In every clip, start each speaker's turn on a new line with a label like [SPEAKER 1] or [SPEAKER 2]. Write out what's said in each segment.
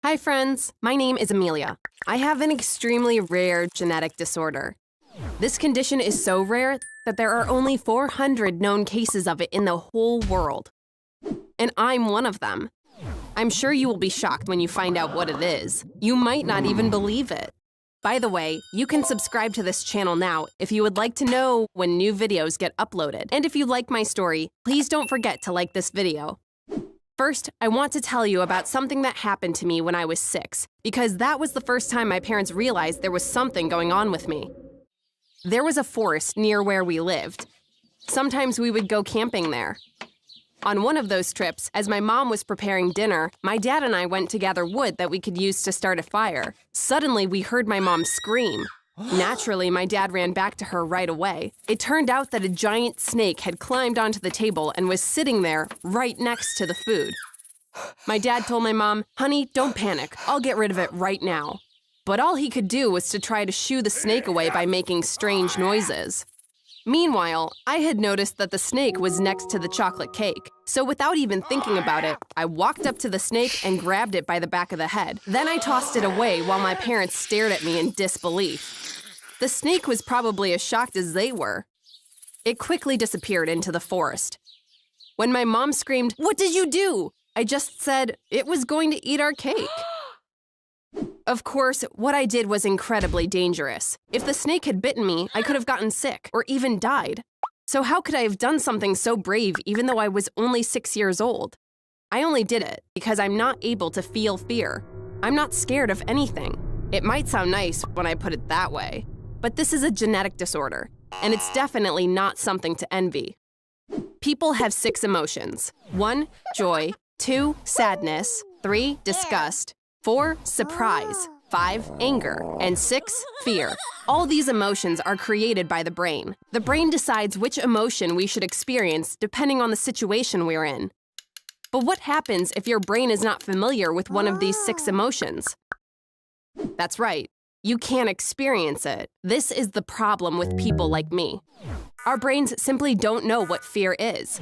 [SPEAKER 1] Hi friends, my name is Amelia. I have an extremely rare genetic disorder. This condition is so rare that there are only 400 known cases of it in the whole world. And I'm one of them. I'm sure you will be shocked when you find out what it is. You might not even believe it. By the way, you can subscribe to this channel now if you would like to know when new videos get uploaded. And if you like my story, please don't forget to like this video. First, I want to tell you about something that happened to me when I was 6, because that was the first time my parents realized there was something going on with me. There was a forest near where we lived. Sometimes we would go camping there. On one of those trips, as my mom was preparing dinner, my dad and I went to gather wood that we could use to start a fire. Suddenly, we heard my mom scream. Naturally, my dad ran back to her right away. It turned out that a giant snake had climbed onto the table and was sitting there right next to the food. My dad told my mom, "Honey, don't panic. I'll get rid of it right now." But all he could do was to try to shoo the snake away by making strange noises. Meanwhile, I had noticed that the snake was next to the chocolate cake. So without even thinking about it, I walked up to the snake and grabbed it by the back of the head. Then I tossed it away while my parents stared at me in disbelief. The snake was probably as shocked as they were. It quickly disappeared into the forest. When my mom screamed, "What did you do?" I just said, "It was going to eat our cake." Of course, what I did was incredibly dangerous. If the snake had bitten me, I could have gotten sick or even died. So how could I have done something so brave even though I was only 6 years old? I only did it because I'm not able to feel fear. I'm not scared of anything. It might sound nice when I put it that way, but this is a genetic disorder, and it's definitely not something to envy. People have 6 emotions. 1, joy. 2, sadness. 3, disgust. 4, surprise. 5, anger. And 6, fear. All these emotions are created by the brain. The brain decides which emotion we should experience depending on the situation we're in. But what happens if your brain is not familiar with one of these 6 emotions? That's right. You can't experience it. This is the problem with people like me. Our brains simply don't know what fear is.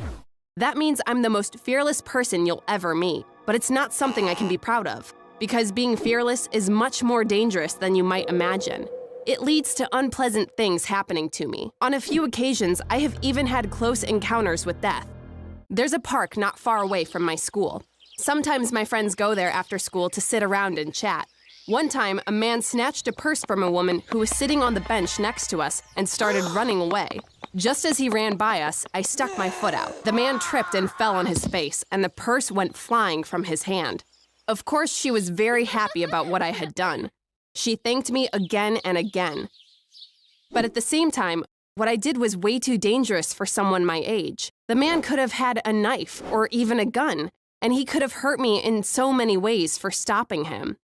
[SPEAKER 1] That means I'm the most fearless person you'll ever meet, but it's not something I can be proud of, because being fearless is much more dangerous than you might imagine. It leads to unpleasant things happening to me. On a few occasions, I have even had close encounters with death. There's a park not far away from my school. Sometimes my friends go there after school to sit around and chat. One time, a man snatched a purse from a woman who was sitting on the bench next to us and started running away. Just as he ran by us, I stuck my foot out. The man tripped and fell on his face, and the purse went flying from his hand. Of course, she was very happy about what I had done. She thanked me again and again. But at the same time, what I did was way too dangerous for someone my age. The man could have had a knife or even a gun, and he could have hurt me in so many ways for stopping him.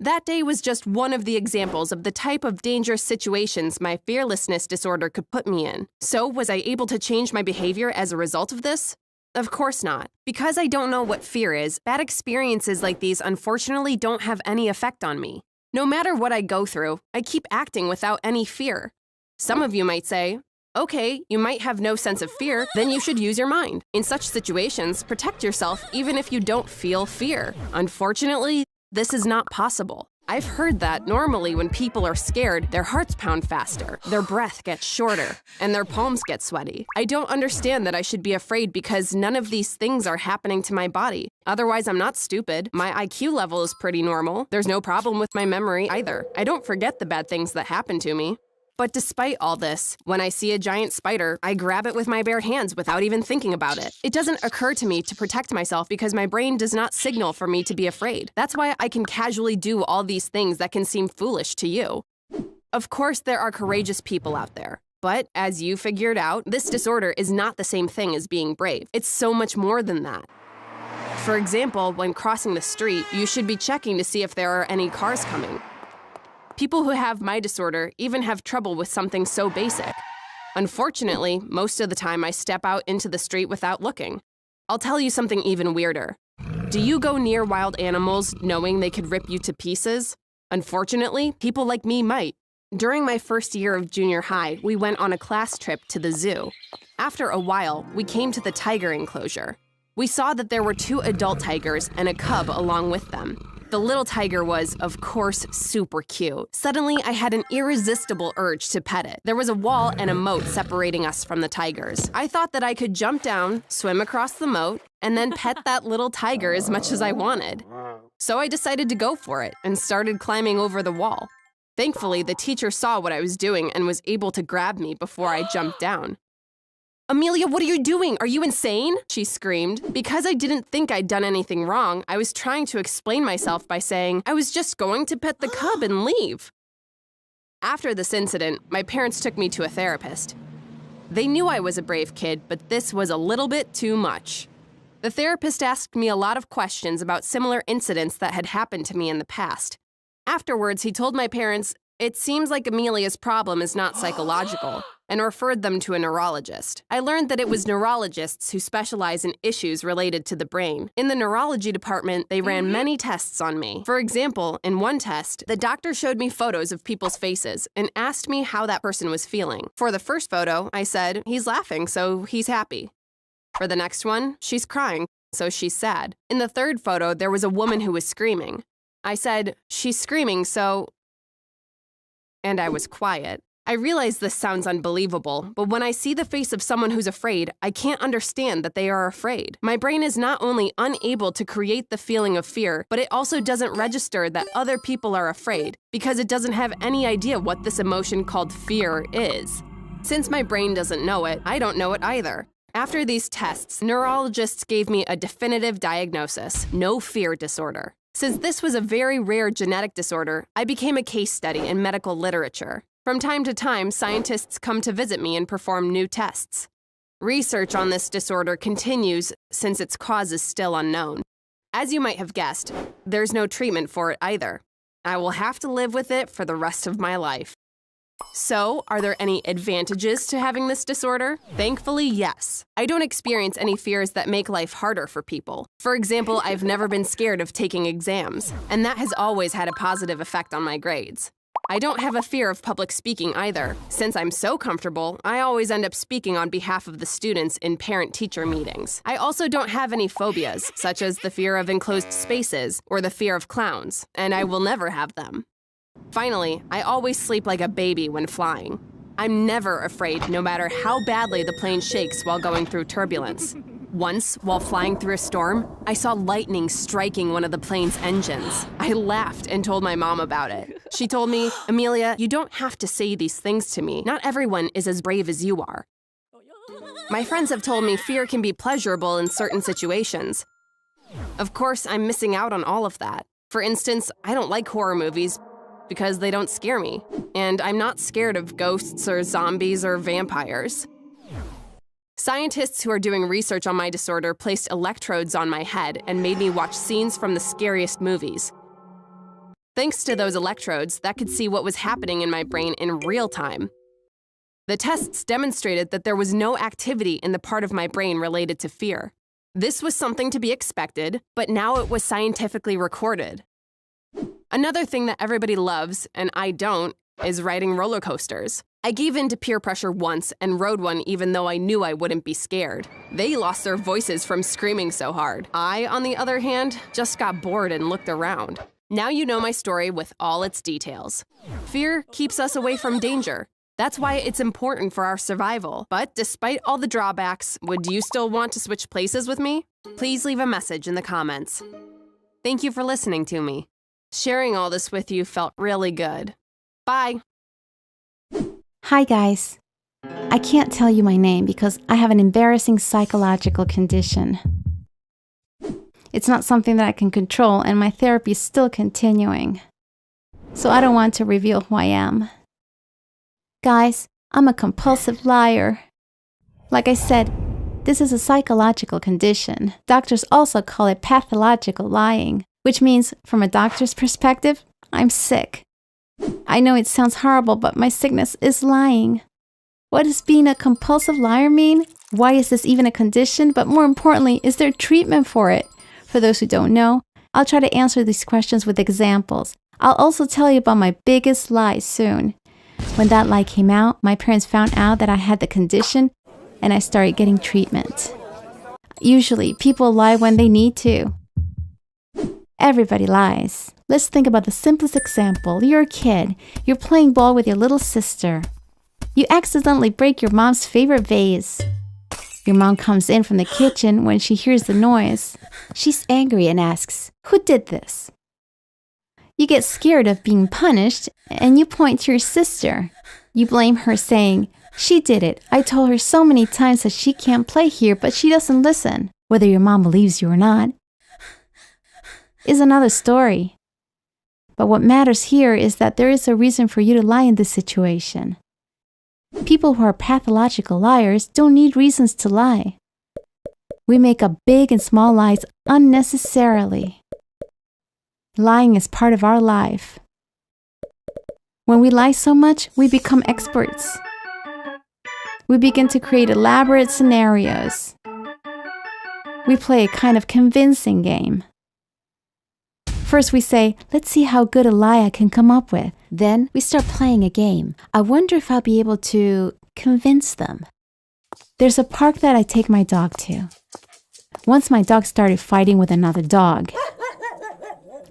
[SPEAKER 1] That day was just one of the examples of the type of dangerous situations my fearlessness disorder could put me in. So, was I able to change my behavior as a result of this? Of course not. Because I don't know what fear is, bad experiences like these unfortunately don't have any effect on me. No matter what I go through, I keep acting without any fear. Some of you might say, "Okay, you might have no sense of fear, then you should use your mind. In such situations, protect yourself even if you don't feel fear." Unfortunately, this is not possible. I've heard that normally when people are scared, their hearts pound faster, their breath gets shorter, and their palms get sweaty. I don't understand that I should be afraid because none of these things are happening to my body. Otherwise, I'm not stupid. My IQ level is pretty normal. There's no problem with my memory either. I don't forget the bad things that happen to me. But despite all this, when I see a giant spider, I grab it with my bare hands without even thinking about it. It doesn't occur to me to protect myself because my brain does not signal for me to be afraid. That's why I can casually do all these things that can seem foolish to you. Of course, there are courageous people out there. But as you figured out, this disorder is not the same thing as being brave. It's so much more than that. For example, when crossing the street, you should be checking to see if there are any cars coming. People who have my disorder even have trouble with something so basic. Unfortunately, most of the time I step out into the street without looking. I'll tell you something even weirder. Do you go near wild animals knowing they could rip you to pieces? Unfortunately, people like me might. During my first year of junior high, we went on a class trip to the zoo. After a while, we came to the tiger enclosure. We saw that there were 2 adult tigers and a cub along with them. The little tiger was, of course, super cute. Suddenly, I had an irresistible urge to pet it. There was a wall and a moat separating us from the tigers. I thought that I could jump down, swim across the moat, and then pet that little tiger as much as I wanted. So I decided to go for it and started climbing over the wall. Thankfully, the teacher saw what I was doing and was able to grab me before I jumped down. "Amelia, what are you doing? Are you insane?" she screamed. Because I didn't think I'd done anything wrong, I was trying to explain myself by saying, I was just going to pet the cub and leave. After this incident, my parents took me to a therapist. They knew I was a brave kid, but this was a little bit too much. The therapist asked me a lot of questions about similar incidents that had happened to me in the past. Afterwards, he told my parents, it seems like Amelia's problem is not psychological, and referred them to a neurologist. I learned that it was neurologists who specialize in issues related to the brain. In the neurology department, they ran many tests on me. For example, in one test, the doctor showed me photos of people's faces and asked me how that person was feeling. For the first photo, I said, he's laughing, so he's happy. For the next one, she's crying, so she's sad. In the third photo, there was a woman who was screaming. I said, she's screaming, so... And I was quiet. I realize this sounds unbelievable, but when I see the face of someone who's afraid, I can't understand that they are afraid. My brain is not only unable to create the feeling of fear, but it also doesn't register that other people are afraid because it doesn't have any idea what this emotion called fear is. Since my brain doesn't know it, I don't know it either. After these tests, neurologists gave me a definitive diagnosis: no fear disorder. Since this was a very rare genetic disorder, I became a case study in medical literature. From time to time, scientists come to visit me and perform new tests. Research on this disorder continues since its cause is still unknown. As you might have guessed, there's no treatment for it either. I will have to live with it for the rest of my life. So, are there any advantages to having this disorder? Thankfully, yes. I don't experience any fears that make life harder for people. For example, I've never been scared of taking exams, and that has always had a positive effect on my grades. I don't have a fear of public speaking either. Since I'm so comfortable, I always end up speaking on behalf of the students in parent-teacher meetings. I also don't have any phobias, such as the fear of enclosed spaces or the fear of clowns, and I will never have them. Finally, I always sleep like a baby when flying. I'm never afraid, no matter how badly the plane shakes while going through turbulence. Once, while flying through a storm, I saw lightning striking one of the plane's engines. I laughed and told my mom about it. She told me, "Amelia, you don't have to say these things to me. Not everyone is as brave as you are." My friends have told me fear can be pleasurable in certain situations. Of course, I'm missing out on all of that. For instance, I don't like horror movies because they don't scare me, and I'm not scared of ghosts or zombies or vampires. Scientists who are doing research on my disorder placed electrodes on my head and made me watch scenes from the scariest movies. Thanks to those electrodes, that could see what was happening in my brain in real time. The tests demonstrated that there was no activity in the part of my brain related to fear. This was something to be expected, but now it was scientifically recorded. Another thing that everybody loves, and I don't, is riding roller coasters. I gave in to peer pressure once and rode one even though I knew I wouldn't be scared. They lost their voices from screaming so hard. I, on the other hand, just got bored and looked around. Now you know my story with all its details. Fear keeps us away from danger. That's why it's important for our survival. But despite all the drawbacks, would you still want to switch places with me? Please leave a message in the comments. Thank you for listening to me. Sharing all this with you felt really good. Bye.
[SPEAKER 2] Hi guys. I can't tell you my name because I have an embarrassing psychological condition. It's not something that I can control and my therapy is still continuing. So I don't want to reveal who I am. Guys, I'm a compulsive liar. Like I said, this is a psychological condition. Doctors also call it pathological lying, which means from a doctor's perspective, I'm sick. I know it sounds horrible, but my sickness is lying. What does being a compulsive liar mean? Why is this even a condition? But more importantly, is there treatment for it? For those who don't know, I'll try to answer these questions with examples. I'll also tell you about my biggest lie soon. When that lie came out, my parents found out that I had the condition and I started getting treatment. Usually, people lie when they need to. Everybody lies. Let's think about the simplest example. You're a kid. You're playing ball with your little sister. You accidentally break your mom's favorite vase. Your mom comes in from the kitchen when she hears the noise. She's angry and asks, "Who did this?" You get scared of being punished and you point to your sister. You blame her saying, "She did it. I told her so many times that she can't play here, but she doesn't listen." Whether your mom believes you or not is another story. But what matters here is that there is a reason for you to lie in this situation. People who are pathological liars don't need reasons to lie. We make up big and small lies unnecessarily. Lying is part of our life. When we lie so much, we become experts. We begin to create elaborate scenarios. We play a kind of convincing game. First we say, let's see how good a lie I can come up with. Then we start playing a game. I wonder if I'll be able to convince them. There's a park that I take my dog to. Once my dog started fighting with another dog.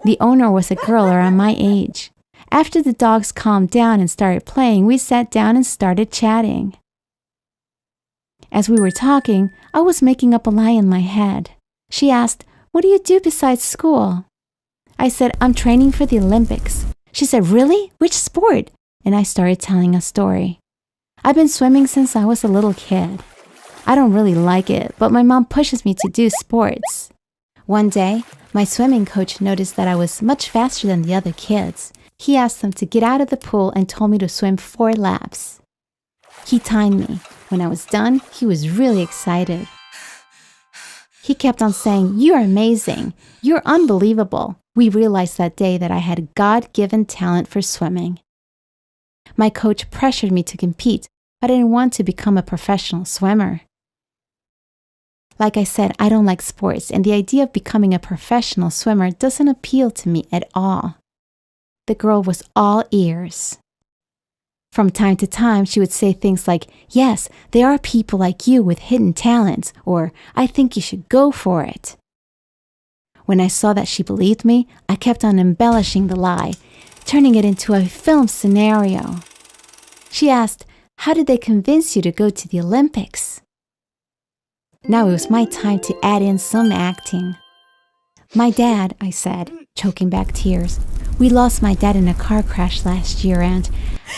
[SPEAKER 2] The owner was a girl around my age. After the dogs calmed down and started playing, we sat down and started chatting. As we were talking, I was making up a lie in my head. She asked, "What do you do besides school?" I said, "I'm training for the Olympics." She said, "Really? Which sport?" And I started telling a story. I've been swimming since I was a little kid. I don't really like it, but my mom pushes me to do sports. One day, my swimming coach noticed that I was much faster than the other kids. He asked them to get out of the pool and told me to swim 4 laps. He timed me. When I was done, he was really excited. He kept on saying, "You're amazing. You're unbelievable." We realized that day that I had a God-given talent for swimming. My coach pressured me to compete, but I didn't want to become a professional swimmer. Like I said, I don't like sports, and the idea of becoming a professional swimmer doesn't appeal to me at all. The girl was all ears. From time to time, she would say things like, "Yes, there are people like you with hidden talents," or "I think you should go for it." When I saw that she believed me, I kept on embellishing the lie, turning it into a film scenario. She asked, "How did they convince you to go to the Olympics?" Now it was my time to add in some acting. "My dad," I said, choking back tears. "We lost my dad in a car crash last year and..."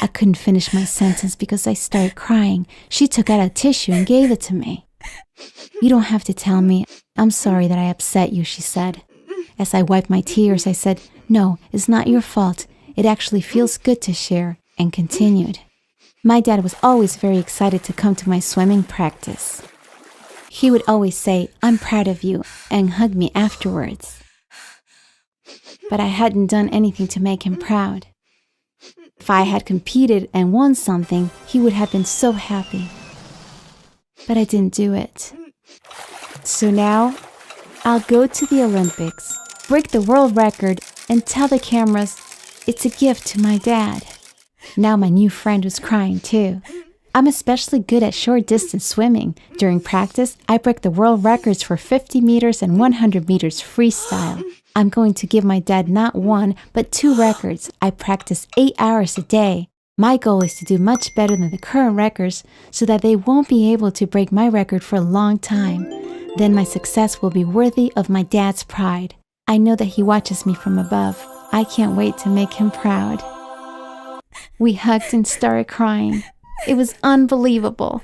[SPEAKER 2] I couldn't finish my sentence because I started crying. She took out a tissue and gave it to me. "You don't have to tell me. I'm sorry that I upset you," she said. As I wiped my tears, I said, "No, it's not your fault. It actually feels good to share," and continued. My dad was always very excited to come to my swimming practice. He would always say, "I'm proud of you," and hug me afterwards. But I hadn't done anything to make him proud. If I had competed and won something, he would have been so happy. But I didn't do it. So now, I'll go to the Olympics, break the world record, and tell the cameras it's a gift to my dad. Now my new friend was crying too. I'm especially good at short distance swimming. During practice, I break the world records for 50 meters and 100 meters freestyle. I'm going to give my dad not 1, but 2 records. I practice 8 hours a day. My goal is to do much better than the current records so that they won't be able to break my record for a long time. Then my success will be worthy of my dad's pride. I know that he watches me from above. I can't wait to make him proud. We hugged and started crying. It was unbelievable.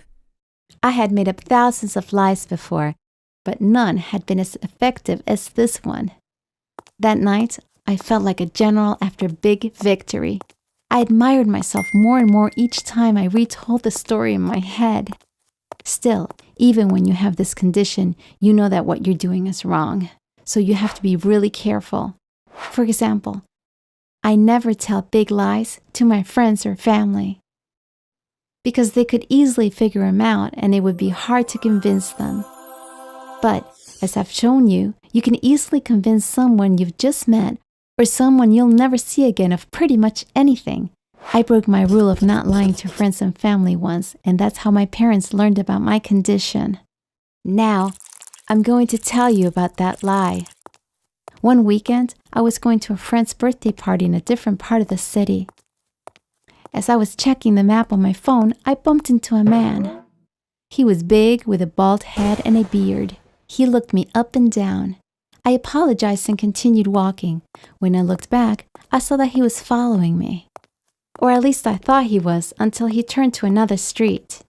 [SPEAKER 2] I had made up thousands of lies before, but none had been as effective as this one. That night, I felt like a general after a big victory. I admired myself more and more each time I retold the story in my head. Still, even when you have this condition, you know that what you're doing is wrong. So you have to be really careful. For example, I never tell big lies to my friends or family, because they could easily figure them out and it would be hard to convince them. But, as I've shown you, you can easily convince someone you've just met or someone you'll never see again of pretty much anything. I broke my rule of not lying to friends and family once, and that's how my parents learned about my condition. Now, I'm going to tell you about that lie. One weekend, I was going to a friend's birthday party in a different part of the city. As I was checking the map on my phone, I bumped into a man. He was big, with a bald head and a beard. He looked me up and down. I apologized and continued walking. When I looked back, I saw that he was following me. Or at least I thought he was, until he turned to another street.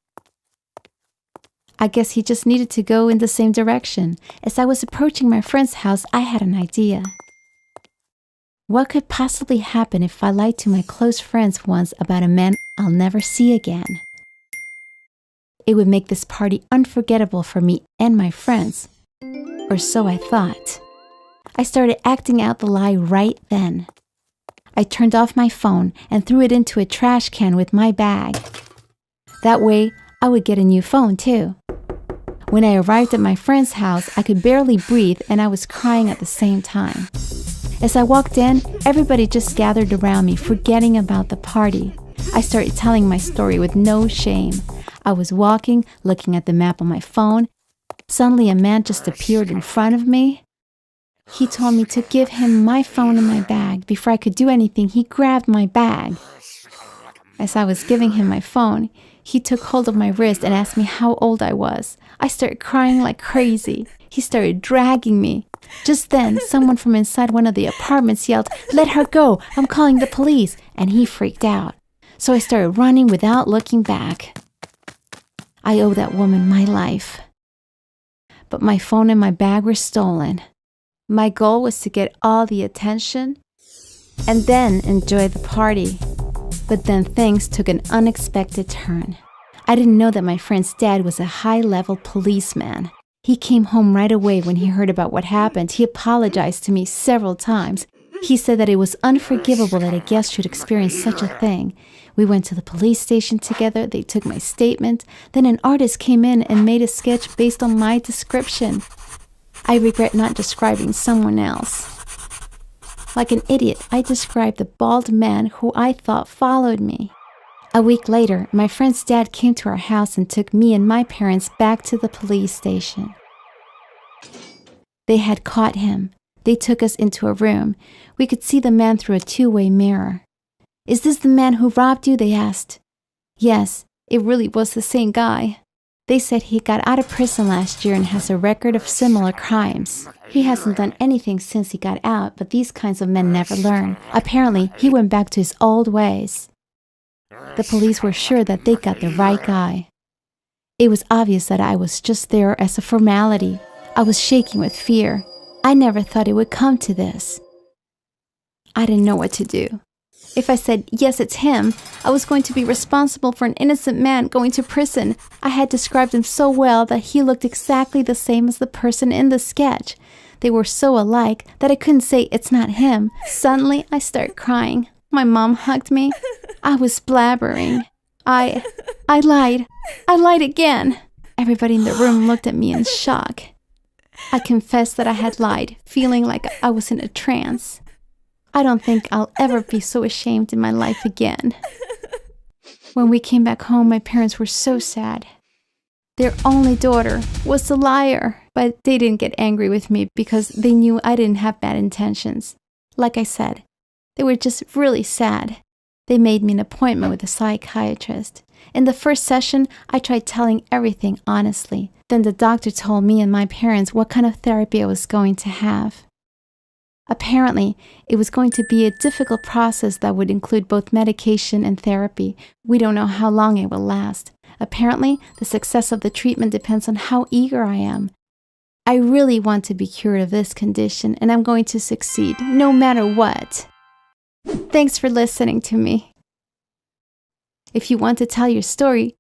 [SPEAKER 2] I guess he just needed to go in the same direction. As I was approaching my friend's house, I had an idea. What could possibly happen if I lied to my close friends once about a man I'll never see again? It would make this party unforgettable for me and my friends. Or so I thought. I started acting out the lie right then. I turned off my phone and threw it into a trash can with my bag. That way, I would get a new phone too. When I arrived at my friend's house, I could barely breathe and I was crying at the same time. As I walked in, everybody just gathered around me, forgetting about the party. I started telling my story with no shame. I was walking, looking at the map on my phone. Suddenly, a man just appeared in front of me. He told me to give him my phone and my bag. Before I could do anything, he grabbed my bag. As I was giving him my phone, he took hold of my wrist and asked me how old I was. I started crying like crazy. He started dragging me. Just then, someone from inside one of the apartments yelled, "Let her go! I'm calling the police!" And he freaked out. So I started running without looking back. I owe that woman my life. But my phone and my bag were stolen. My goal was to get all the attention and then enjoy the party. But then things took an unexpected turn. I didn't know that my friend's dad was a high-level policeman. He came home right away when he heard about what happened. He apologized to me several times. He said that it was unforgivable that a guest should experience such a thing. We went to the police station together. They took my statement. Then an artist came in and made a sketch based on my description. I regret not describing someone else. Like an idiot, I described the bald man who I thought followed me. A week later, my friend's dad came to our house and took me and my parents back to the police station. They had caught him. They took us into a room. We could see the man through a two-way mirror. "Is this the man who robbed you?" they asked. Yes, it really was the same guy. They said he got out of prison last year and has a record of similar crimes. He hasn't done anything since he got out, but these kinds of men never learn. Apparently, he went back to his old ways. The police were sure that they got the right guy. It was obvious that I was just there as a formality. I was shaking with fear. I never thought it would come to this. I didn't know what to do. If I said, yes, it's him, I was going to be responsible for an innocent man going to prison. I had described him so well that he looked exactly the same as the person in the sketch. They were so alike that I couldn't say it's not him. Suddenly, I started crying. My mom hugged me. I was blabbering. I lied. I lied again. Everybody in the room looked at me in shock. I confessed that I had lied, feeling like I was in a trance. I don't think I'll ever be so ashamed in my life again. When we came back home, my parents were so sad. Their only daughter was the liar, but they didn't get angry with me because they knew I didn't have bad intentions. Like I said, they were just really sad. They made me an appointment with a psychiatrist. In the first session, I tried telling everything honestly. Then the doctor told me and my parents what kind of therapy I was going to have. Apparently, it was going to be a difficult process that would include both medication and therapy. We don't know how long it will last. Apparently, the success of the treatment depends on how eager I am. I really want to be cured of this condition, and I'm going to succeed, no matter what. Thanks for listening to me. If you want to tell your story,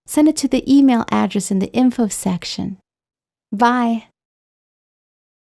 [SPEAKER 2] send it to the email address in the info section. Bye.